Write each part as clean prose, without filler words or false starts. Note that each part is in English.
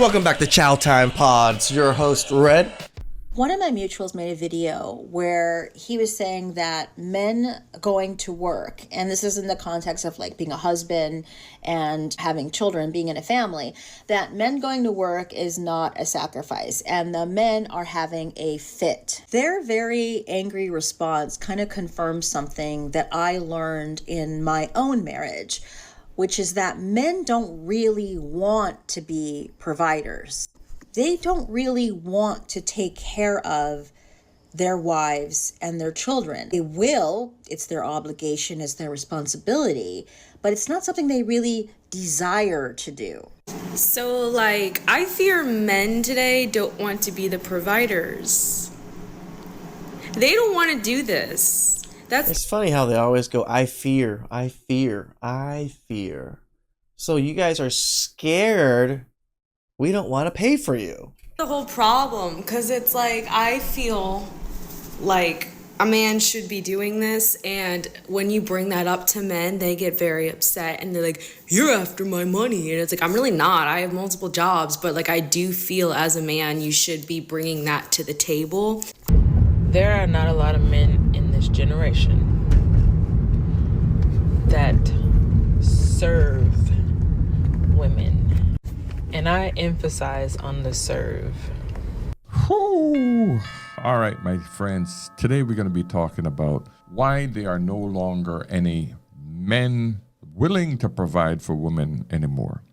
Welcome back to Chow Time Pods. Your host, Red. One of my mutuals made a video where he was saying that men going to work, and this is in the context of like being a husband and having children, being in a family, that men going to work is not a sacrifice and the men are having a fit. Their very angry response kind of confirms something that I learned in my own marriage, which is that men don't really want to be providers. They don't really want to take care of their wives and their children. They will, it's their obligation, it's their responsibility, but it's not something they really desire to do. So, like, I fear men today don't want to be the providers. They don't want to do this. It's funny how they always go, I fear, I fear, I fear. So you guys are scared we don't want to pay for you. The whole problem, because it's like, I feel like a man should be doing this, and when you bring that up to men, they get very upset, and they're like, you're after my money, and it's like, I'm really not. I have multiple jobs, but like, I do feel as a man, you should be bringing that to the table. There are not a lot of men in this generation that serve women. And I emphasize on the serve. Whew. All right, my friends. Today we're going to be talking about why there are no longer any men willing to provide for women anymore.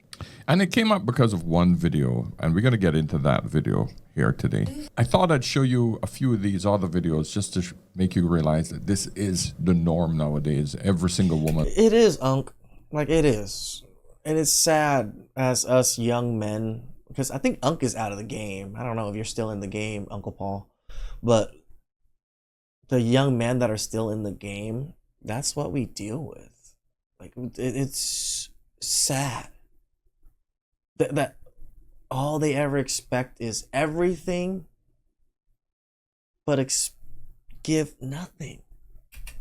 And it came up because of one video, and we're going to get into that video here today. I thought I'd show you a few of these other videos just to make you realize that this is the norm nowadays. Every single woman. It is, Unc. Like, it is. And it's sad as us young men, because I think Unc is out of the game. I don't know if you're still in the game, Uncle Paul. But the young men that are still in the game, that's what we deal with. Like, it's sad. That all they ever expect is everything, but give nothing.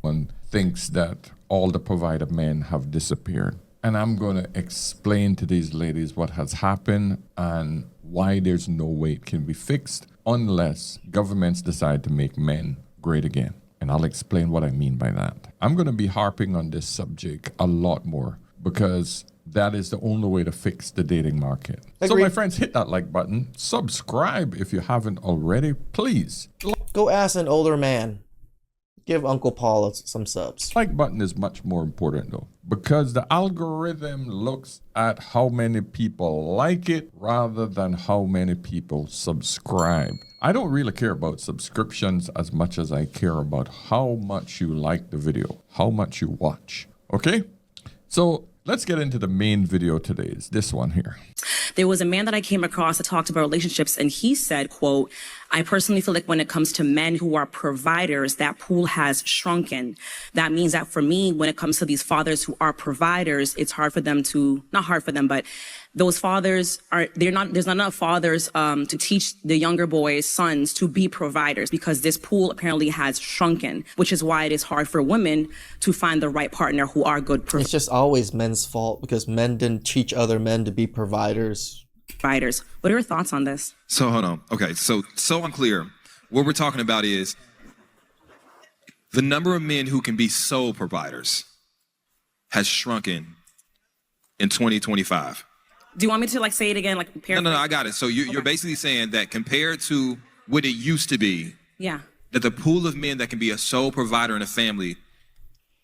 One thinks that all the provider men have disappeared. And I'm going to explain to these ladies what has happened and why there's no way it can be fixed unless governments decide to make men great again. And I'll explain what I mean by that. I'm going to be harping on this subject a lot more because that is the only way to fix the dating market. Agreed. So my friends, hit that like button. Subscribe if you haven't already, please. Go ask an older man. Give Uncle Paul some subs. Like button is much more important though, because the algorithm looks at how many people like it rather than how many people subscribe. I don't really care about subscriptions as much as I care about how much you like the video, how much you watch. Okay? So let's get into the main video today. It's this one here. There was a man that I came across that talked about relationships, and he said, quote, I personally feel like when it comes to men who are providers, that pool has shrunken. That means that for me, when it comes to these fathers who are providers, it's hard for them to, not hard for them, but those fathers there's not enough fathers to teach the younger boys, sons, to be providers because this pool apparently has shrunken, which is why it is hard for women to find the right partner who are good providers. It's just always men's fault because men didn't teach other men to be providers. What are your thoughts on this? So hold on. Okay, so unclear. What we're talking about is the number of men who can be sole providers has shrunken in 2025. Do you want me to like say it again? Like No, I got it. So you're basically saying that compared to what it used to be, yeah, that the pool of men that can be a sole provider in a family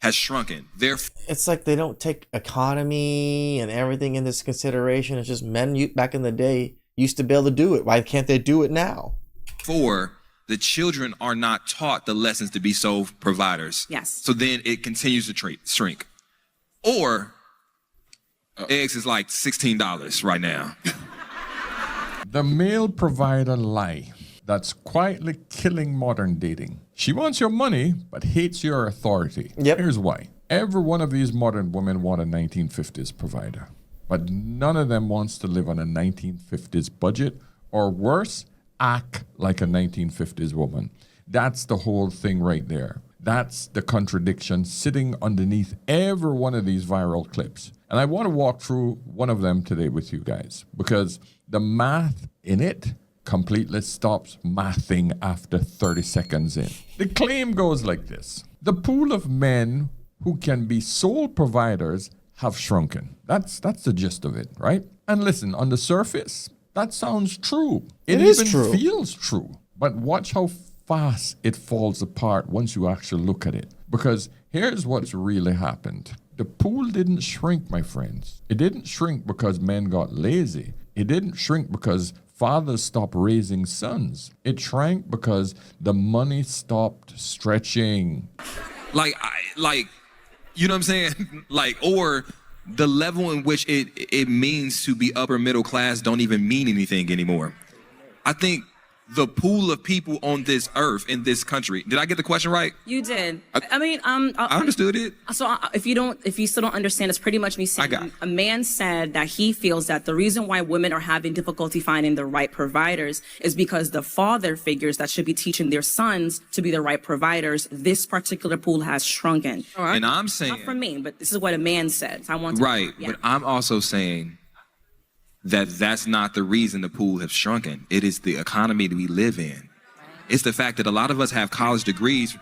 has shrunken. It's like they don't take economy and everything in this consideration. It's just men back in the day used to be able to do it. Why can't they do it now? The children are not taught the lessons to be sole providers. Yes. So then it continues to shrink. Or eggs is like $16 right now. The male provider lie that's quietly killing modern dating. She wants your money, but hates your authority. Yep. Here's why. Every one of these modern women want a 1950s provider, but none of them wants to live on a 1950s budget, or worse, act like a 1950s woman. That's the whole thing right there. That's the contradiction sitting underneath every one of these viral clips. And I want to walk through one of them today with you guys because the math in it completely stops mathing after 30 seconds in. The claim goes like this. The pool of men who can be sole providers have shrunken. That's the gist of it, right? And listen, on the surface, that sounds true. It is even true. feels true. But watch how fast it falls apart once you actually look at it. Because here's what's really happened. The pool didn't shrink, my friends. It didn't shrink because men got lazy. It didn't shrink because fathers stopped raising sons. It shrank because the money stopped stretching. Like, you know what I'm saying? Like, or the level in which it means to be upper middle class don't even mean anything anymore. I think the pool of people on this earth, in this country, did I get the question right? You did. I understood it. So if you still don't understand, it's pretty much me saying a man said that he feels that the reason why women are having difficulty finding the right providers is because the father figures that should be teaching their sons to be the right providers. This particular pool has shrunken. And I'm saying, Not from me, but this is what a man said. So I want to, right, yeah. but I'm also saying that that's not the reason the pool has shrunken. It is the economy that we live in. It's the fact that a lot of us have college degrees.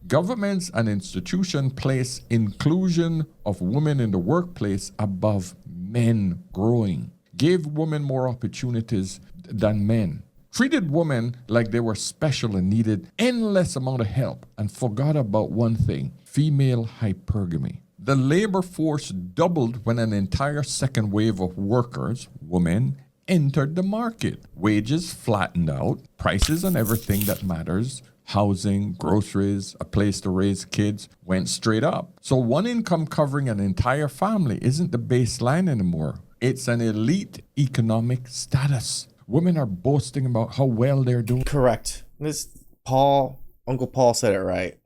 Governments and institutions place inclusion of women in the workplace above men growing, gave women more opportunities than men, treated women like they were special and needed endless amount of help, and forgot about one thing, female hypergamy. The labor force doubled when an entire second wave of workers, women, entered the market. Wages flattened out, prices on everything that matters, housing, groceries, a place to raise kids, went straight up. So one income covering an entire family isn't the baseline anymore. It's an elite economic status. Women are boasting about how well they're doing. Correct. Uncle Paul said it right.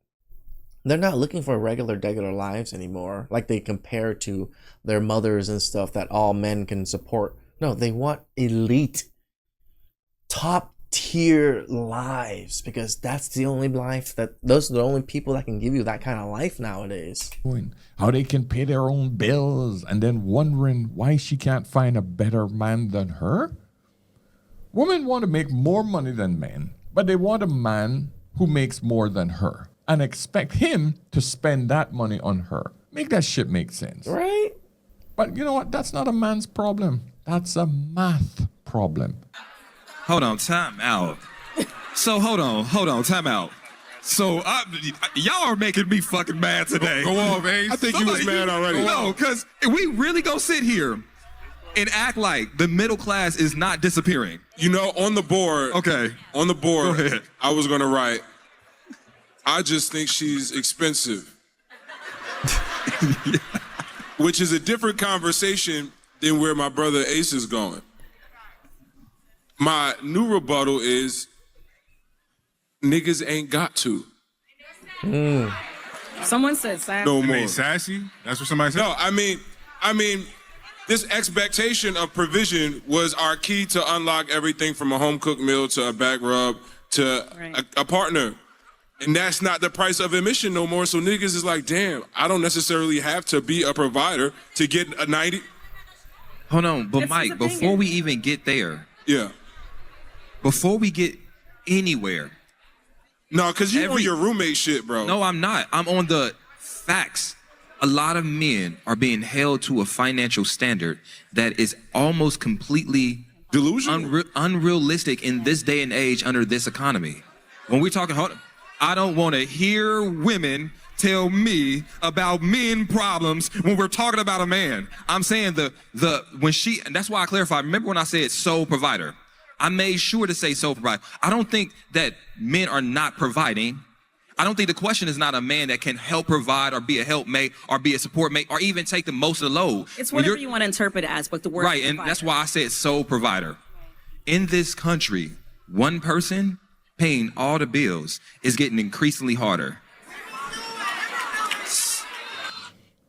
They're not looking for regular lives anymore, like they compare to their mothers and stuff that all men can support. No, they want elite, top tier lives because that's the only life those are the only people that can give you that kind of life nowadays. How they can pay their own bills and then wondering why she can't find a better man than her. Women want to make more money than men, but they want a man who makes more than her and expect him to spend that money on her. Make that shit make sense. Right? But you know what? That's not a man's problem. That's a math problem. Hold on, time out. So hold on, time out. So y'all are making me fucking mad today. Go on, Ace. I think you was mad already. No, because we really go sit here and act like the middle class is not disappearing. You know, on the board. Okay. On the board, Go ahead. I was gonna write, I just think she's expensive. Yeah. Which is a different conversation than where my brother Ace is going. My new rebuttal is, niggas ain't got to. Someone said sassy. No more. Sassy? That's what somebody said? No, I mean, this expectation of provision was our key to unlock everything from a home-cooked meal to a back rub to a partner. And that's not the price of admission no more. So niggas is like, damn, I don't necessarily have to be a provider to get a 90. Hold on, but Mike, before we even get there, before we get anywhere. No, because you on your roommate shit, bro. No, I'm not. I'm on the facts. A lot of men are being held to a financial standard that is almost completely delusional, unrealistic in this day and age under this economy. When we're talking, I don't want to hear women tell me about men problems when we're talking about a man. I'm saying and that's why I clarified. Remember when I said sole provider? I made sure to say sole provider. I don't think that men are not providing. I don't think the question is not a man that can help provide or be a helpmate or be a support mate or even take the most of the load. It's whatever you want to interpret it as, but the word right, and that's why I said sole provider. In this country, one person paying all the bills is getting increasingly harder.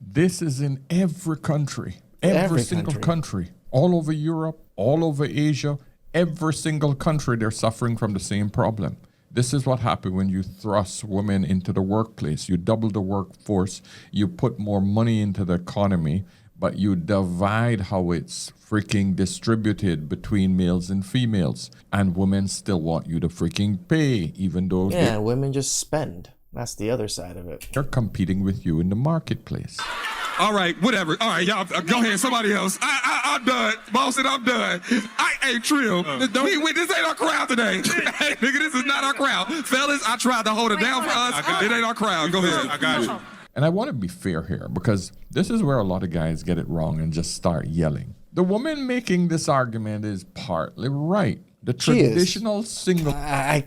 This is in every country, every single country, all over Europe, all over Asia, every single country, they're suffering from the same problem. This is what happens when you thrust women into the workplace. You double the workforce, you put more money into the economy, but you divide how it's freaking distributed between males and females. And women still want you to freaking pay, even though Yeah, women just spend. That's the other side of it. they're competing with you in the marketplace. All right, whatever. All right, y'all, go ahead. Somebody else. I'm done. Boston, I'm done. Hey, Trill, this ain't our crowd today. Hey, nigga, this is not our crowd. Fellas, I tried to hold it down for us. It ain't our crowd. Go ahead. I got you. And I want to be fair here, because this is where a lot of guys get it wrong and just start yelling. The woman making this argument is partly right. The She is. traditional single I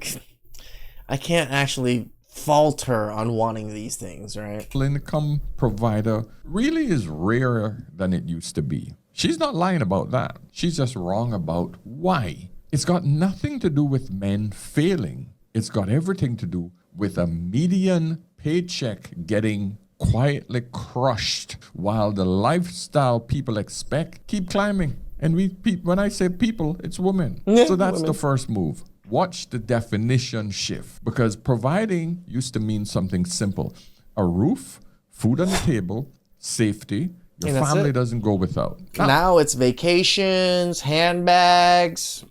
can't actually fault her on wanting these things, right? income provider really is rarer than it used to be. She's not lying about that. She's just wrong about why. It's got nothing to do with men failing. It's got everything to do with a median paycheck getting quietly crushed while the lifestyle people expect keep climbing. And when I say people, it's women. So that's the first move. Watch the definition shift, because providing used to mean something simple: a roof, food on the table, safety. Your And that's family it. doesn't go without. Now it's vacations, handbags,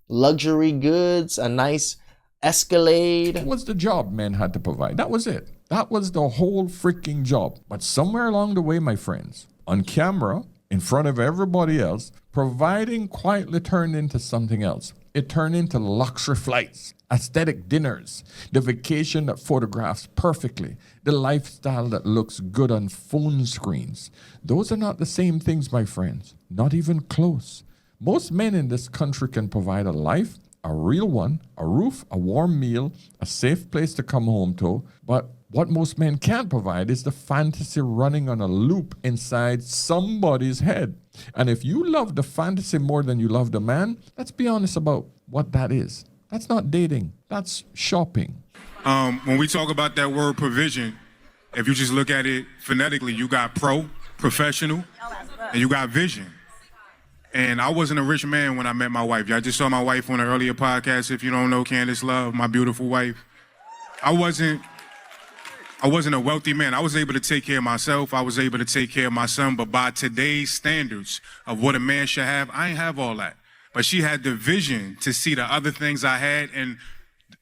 luxury goods, a nice Escalade. That was the job men had to provide. That was it. That was the whole freaking job. But somewhere along the way, my friends, on camera, in front of everybody else, providing quietly turned into something else. It turned into luxury flights, aesthetic dinners, the vacation that photographs perfectly, the lifestyle that looks good on phone screens. Those are not the same things, my friends. Not even close. Most men in this country can provide a life, a real one, a roof, a warm meal, a safe place to come home to. But what most men can't provide is the fantasy running on a loop inside somebody's head. And if you love the fantasy more than you love the man, let's be honest about what that is. That's not dating. That's shopping. When we talk about that word provision, if you just look at it phonetically, you got professional, and you got vision. And I wasn't a rich man when I met my wife. Y'all just saw my wife on an earlier podcast. If you don't know Candace Love, my beautiful wife. I wasn't a wealthy man. I was able to take care of myself. I was able to take care of my son. But by today's standards of what a man should have, I ain't have all that. But she had the vision to see the other things I had, and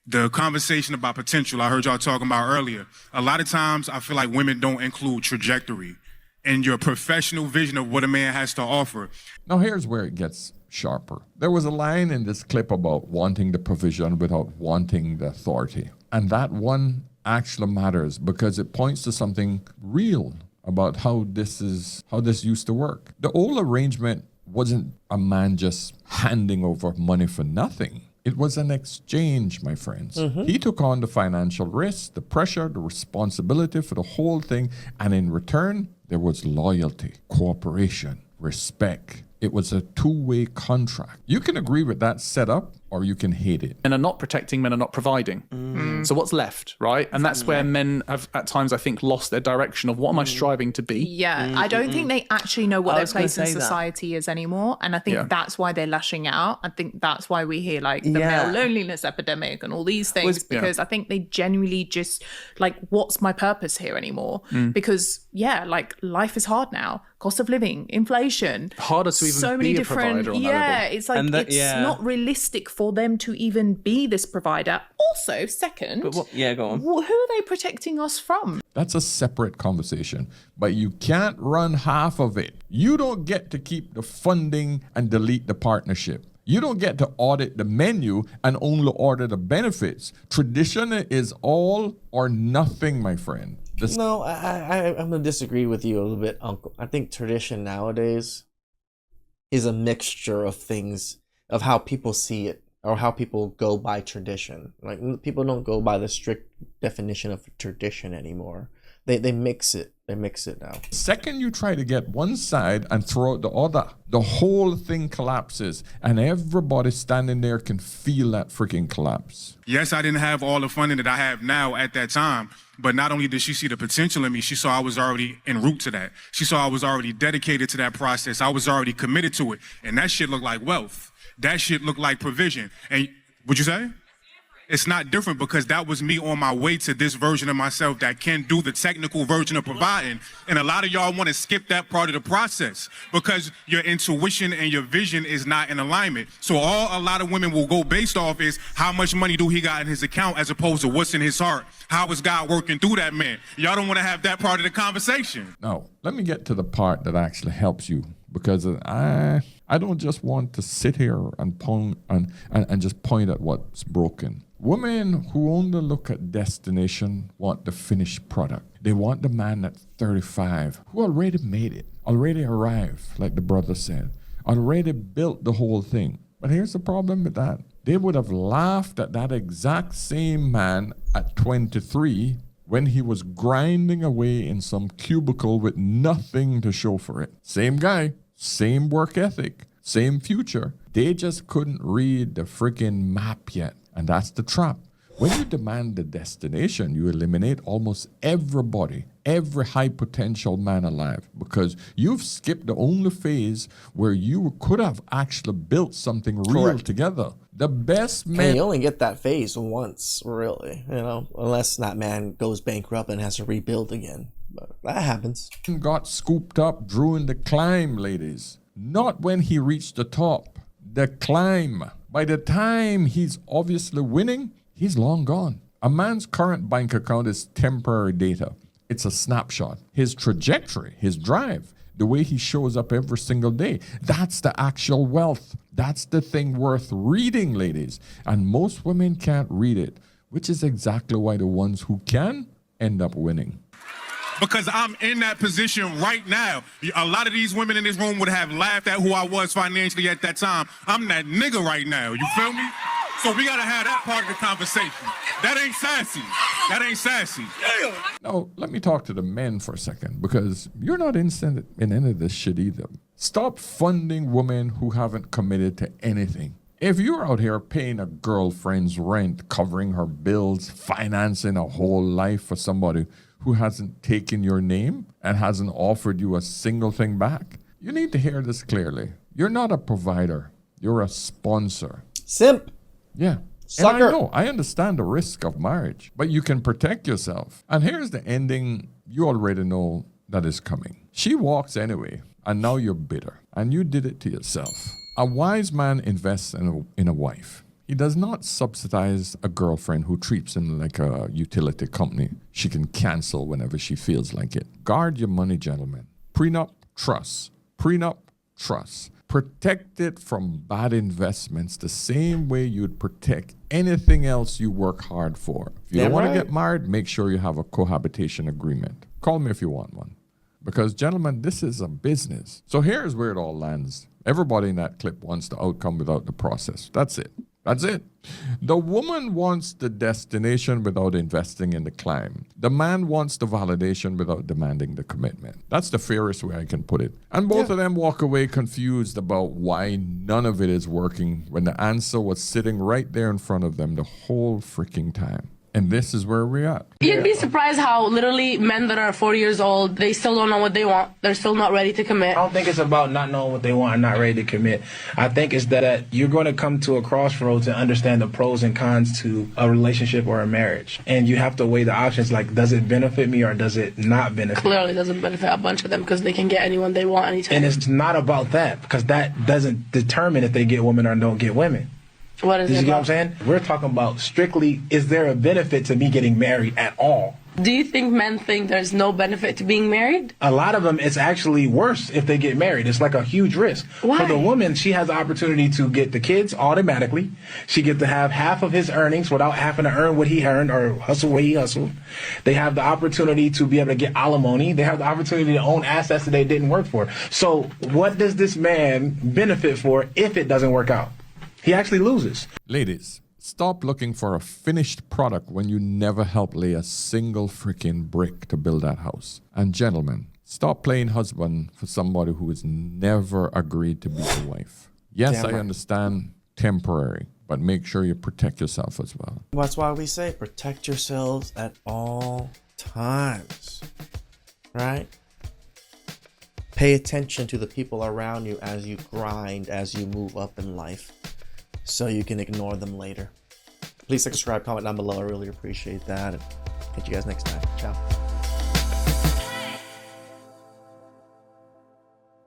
the conversation about potential I heard y'all talking about earlier. A lot of times I feel like women don't include trajectory and your professional vision of what a man has to offer. Now here's where it gets sharper. There was a line in this clip about wanting the provision without wanting the authority. And that one actually matters because it points to something real about how this used to work. The old arrangement wasn't a man just handing over money for nothing. It was an exchange, my friends. He took on the financial risk, the pressure, the responsibility for the whole thing. And in return, there was loyalty, cooperation, respect. It was a two-way contract. You can agree with that setup or you can hate it. Men are not protecting, men are not providing. So what's left, right? And that's where men have, at times, I think, lost their direction of what am I striving to be? Yeah, I don't think they actually know what I their was gonna place in say that. society is anymore. And I think that's why they're lashing out. I think that's why we hear like the Yeah. male loneliness epidemic and all these things, Was- because I think they genuinely just like, what's my purpose here anymore? Because like life is hard now. Cost of living, inflation. Harder to even so be many a different, provider on that level. it's like And that- it's yeah. not realistic for them to even be this provider. Also, second, But what, yeah, go on. who are they protecting us from? That's a separate conversation, but you can't run half of it. You don't get to keep the funding and delete the partnership. You don't get to audit the menu and only order the benefits. Tradition is all or nothing, my friend. No, I'm gonna disagree with you a little bit, Uncle. I think tradition nowadays is a mixture of things, of how people see it or how people go by tradition. Like people don't go by the strict definition of tradition anymore. They mix it. They mix it now. Second, you try to get one side and throw out the other, the whole thing collapses, and everybody standing there can feel that freaking collapse. Yes, I didn't have all the funding that I have now at that time, but not only did she see the potential in me, she saw I was already en route to that. She saw I was already dedicated to that process. I was already committed to it. And that shit looked like wealth. That shit looked like provision. And what'd you say? It's not different because that was me on my way to this version of myself that can do the technical version of providing. And a lot of y'all want to skip that part of the process because your intuition and your vision is not in alignment. So a lot of women will go based off is how much money do he got in his account as opposed to what's in his heart. How is God working through that man? Y'all don't want to have that part of the conversation. Now, let me get to the part that actually helps you, because I don't just want to sit here and just point at what's broken. Women who only look at destination want the finished product. They want the man at 35 who already made it, already arrived, like the brother said, already built the whole thing. But here's the problem with that. They would have laughed at that exact same man at 23 when he was grinding away in some cubicle with nothing to show for it. Same guy, same work ethic, same future. They just couldn't read the freaking map yet. And that's the trap. When you demand the destination, you eliminate almost everybody, every high potential man alive, because you've skipped the only phase where you could have actually built something real together. The best man. And you only get that phase once, really, unless that man goes bankrupt and has to rebuild again. But that happens. Got scooped up during the climb, ladies. Not when he reached the top. The climb. By the time he's obviously winning, he's long gone. A man's current bank account is temporary data. It's a snapshot. His trajectory, his drive, the way he shows up every single day, that's the actual wealth. That's the thing worth reading, ladies. And most women can't read it, which is exactly why the ones who can end up winning. Because I'm in that position right now. A lot of these women in this room would have laughed at who I was financially at that time. I'm that nigga right now. You feel me? So we got to have that part of the conversation. That ain't sassy. That ain't sassy. Now, let me talk to the men for a second, because you're not in any of this shit either. Stop funding women who haven't committed to anything. If you're out here paying a girlfriend's rent, covering her bills, financing a whole life for somebody who hasn't taken your name and hasn't offered you a single thing back, you need to hear this clearly. You're not a provider. You're a sponsor. Simp. Yeah. Sucker. And I understand the risk of marriage, but you can protect yourself. And here's the ending you already know that is coming. She walks anyway, and now you're bitter, and you did it to yourself. A wise man invests in a wife. He does not subsidize a girlfriend who treats him like a utility company she can cancel whenever she feels like it. Guard your money, gentlemen. Prenup, trust. Prenup, trust. Protect it from bad investments the same way you'd protect anything else you work hard for. If you don't want to get married, make sure you have a cohabitation agreement. Call me if you want one. Because, gentlemen, this is a business. So here's where it all lands. Everybody in that clip wants the outcome without the process. That's it. That's it. The woman wants the destination without investing in the climb. The man wants the validation without demanding the commitment. That's the fairest way I can put it. And both of them walk away confused about why none of it is working when the answer was sitting right there in front of them the whole freaking time. And this is where we're at. You'd be surprised how literally men that are 40 years old, they still don't know what they want. They're still not ready to commit. I don't think it's about not knowing what they want and not ready to commit. I think it's that you're going to come to a crossroads and understand the pros and cons to a relationship or a marriage. And you have to weigh the options like, does it benefit me or does it not benefit? Clearly doesn't benefit a bunch of them because they can get anyone they want anytime. And it's not about that, because that doesn't determine if they get women or don't get women. What is it? You get what I'm saying? We're talking about strictly, is there a benefit to me getting married at all? Do you think men think there's no benefit to being married? A lot of them, it's actually worse if they get married. It's like a huge risk. Why? For the woman, she has the opportunity to get the kids automatically. She gets to have half of his earnings without having to earn what he earned or hustle what he hustled. They have the opportunity to be able to get alimony. They have the opportunity to own assets that they didn't work for. So what does this man benefit for if it doesn't work out? He actually loses. Ladies, stop looking for a finished product when you never helped lay a single freaking brick to build that house. And gentlemen, stop playing husband for somebody who has never agreed to be your wife. Yes, I understand temporary, but make sure you protect yourself as well. That's why we say protect yourselves at all times, right? Pay attention to the people around you as you grind, as you move up in life, so you can ignore them later. Please subscribe, comment down below. I really appreciate that. And catch you guys next time. Ciao.